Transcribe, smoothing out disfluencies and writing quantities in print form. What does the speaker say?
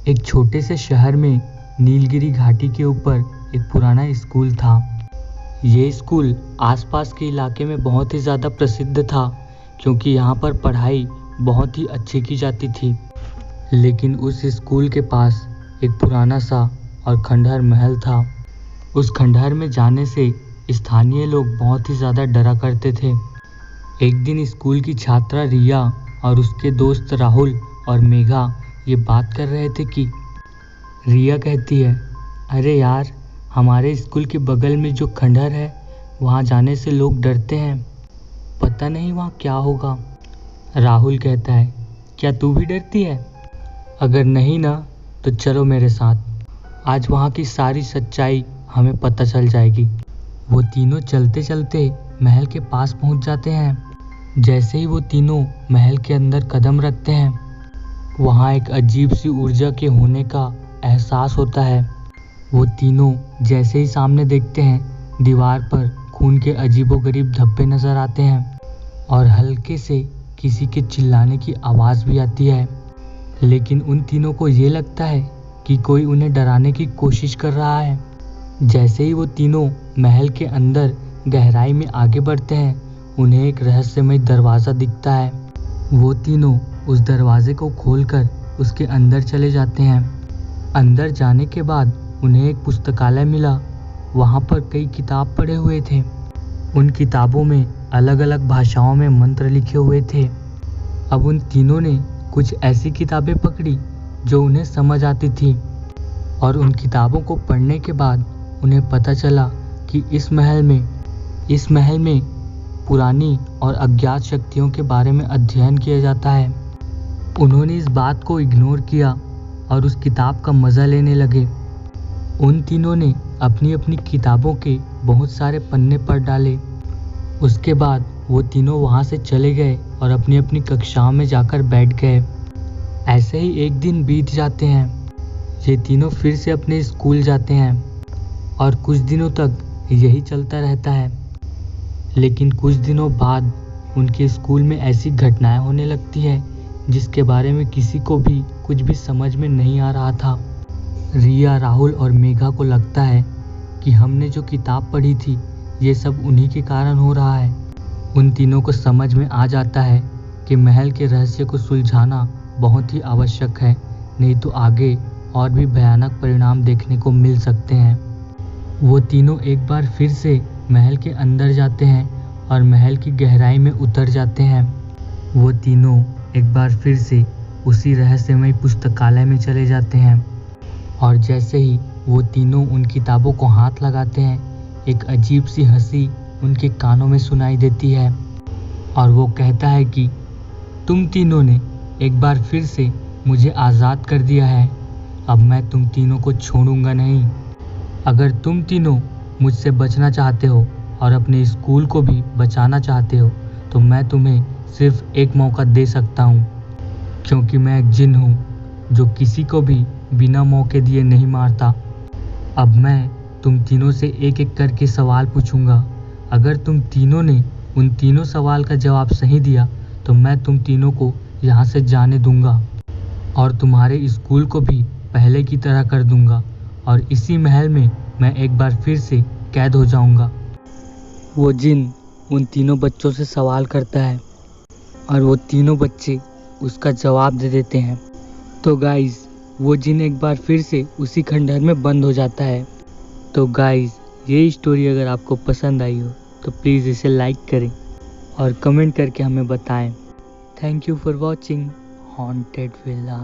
एक छोटे से शहर में नीलगिरी घाटी के ऊपर एक पुराना स्कूल था। ये स्कूल आसपास के इलाके में बहुत ही ज़्यादा प्रसिद्ध था क्योंकि यहाँ पर पढ़ाई बहुत ही अच्छी की जाती थी। लेकिन उस स्कूल के पास एक पुराना सा और खंडहर महल था। उस खंडहर में जाने से स्थानीय लोग बहुत ही ज़्यादा डरा करते थे। एक दिन स्कूल की छात्रा रिया और उसके दोस्त राहुल और मेघा ये बात कर रहे थे कि रिया कहती है, अरे यार, हमारे स्कूल के बगल में जो खंडहर है वहाँ जाने से लोग डरते हैं, पता नहीं वहाँ क्या होगा। राहुल कहता है, क्या तू भी डरती है? अगर नहीं ना तो चलो मेरे साथ, आज वहाँ की सारी सच्चाई हमें पता चल जाएगी। वो तीनों चलते चलते महल के पास पहुँच जाते हैं। जैसे ही वो तीनों महल के अंदर कदम रखते हैं वहाँ एक अजीब सी ऊर्जा के होने का एहसास होता है। वो तीनों जैसे ही सामने देखते हैं दीवार पर खून के अजीबोगरीब धब्बे नज़र आते हैं और हल्के से किसी के चिल्लाने की आवाज़ भी आती है। लेकिन उन तीनों को ये लगता है कि कोई उन्हें डराने की कोशिश कर रहा है। जैसे ही वो तीनों महल के अंदर गहराई में आगे बढ़ते हैं उन्हें एक रहस्यमय दरवाज़ा दिखता है। वो तीनों उस दरवाजे को खोलकर उसके अंदर चले जाते हैं। अंदर जाने के बाद उन्हें एक पुस्तकालय मिला। वहाँ पर कई किताब पढ़े हुए थे। उन किताबों में अलग अलग भाषाओं में मंत्र लिखे हुए थे। अब उन तीनों ने कुछ ऐसी किताबें पकड़ी जो उन्हें समझ आती थी और उन किताबों को पढ़ने के बाद उन्हें पता चला कि इस महल में पुरानी और अज्ञात शक्तियों के बारे में अध्ययन किया जाता है। उन्होंने इस बात को इग्नोर किया और उस किताब का मज़ा लेने लगे। उन तीनों ने अपनी अपनी किताबों के बहुत सारे पन्ने पढ़ डाले। उसके बाद वो तीनों वहाँ से चले गए और अपनी अपनी कक्षाओं में जाकर बैठ गए। ऐसे ही एक दिन बीत जाते हैं। ये तीनों फिर से अपने स्कूल जाते हैं और कुछ दिनों तक यही चलता रहता है। लेकिन कुछ दिनों बाद उनके स्कूल में ऐसी घटनाएं होने लगती है जिसके बारे में किसी को भी कुछ भी समझ में नहीं आ रहा था। रिया, राहुल और मेघा को लगता है कि हमने जो किताब पढ़ी थी ये सब उन्हीं के कारण हो रहा है। उन तीनों को समझ में आ जाता है कि महल के रहस्य को सुलझाना बहुत ही आवश्यक है, नहीं तो आगे और भी भयानक परिणाम देखने को मिल सकते हैं। वो तीनों एक बार फिर से महल के अंदर जाते हैं और महल की गहराई में उतर जाते हैं। वो तीनों एक बार फिर से उसी रहस्यमय पुस्तकालय में चले जाते हैं और जैसे ही वो तीनों उन किताबों को हाथ लगाते हैं एक अजीब सी हंसी उनके कानों में सुनाई देती है और वो कहता है कि तुम तीनों ने एक बार फिर से मुझे आज़ाद कर दिया है, अब मैं तुम तीनों को छोड़ूंगा नहीं। अगर तुम तीनों मुझसे बचना चाहते हो और अपने स्कूल को भी बचाना चाहते हो तो मैं तुम्हें सिर्फ एक मौका दे सकता हूँ, क्योंकि मैं एक जिन हूँ जो किसी को भी बिना मौके दिए नहीं मारता। अब मैं तुम तीनों से एक एक करके सवाल पूछूंगा। अगर तुम तीनों ने उन तीनों सवाल का जवाब सही दिया तो मैं तुम तीनों को यहाँ से जाने दूंगा और तुम्हारे स्कूल को भी पहले की तरह कर दूंगा और इसी महल में मैं एक बार फिर से कैद हो जाऊंगा। वो जिन उन तीनों बच्चों से सवाल करता है और वो तीनों बच्चे उसका जवाब दे देते हैं। तो गाइस, वो जिन एक बार फिर से उसी खंडहर में बंद हो जाता है। तो गाइस, ये स्टोरी अगर आपको पसंद आई हो तो प्लीज़ इसे लाइक करें और कमेंट करके हमें बताएं। Thank you for watching haunted villa.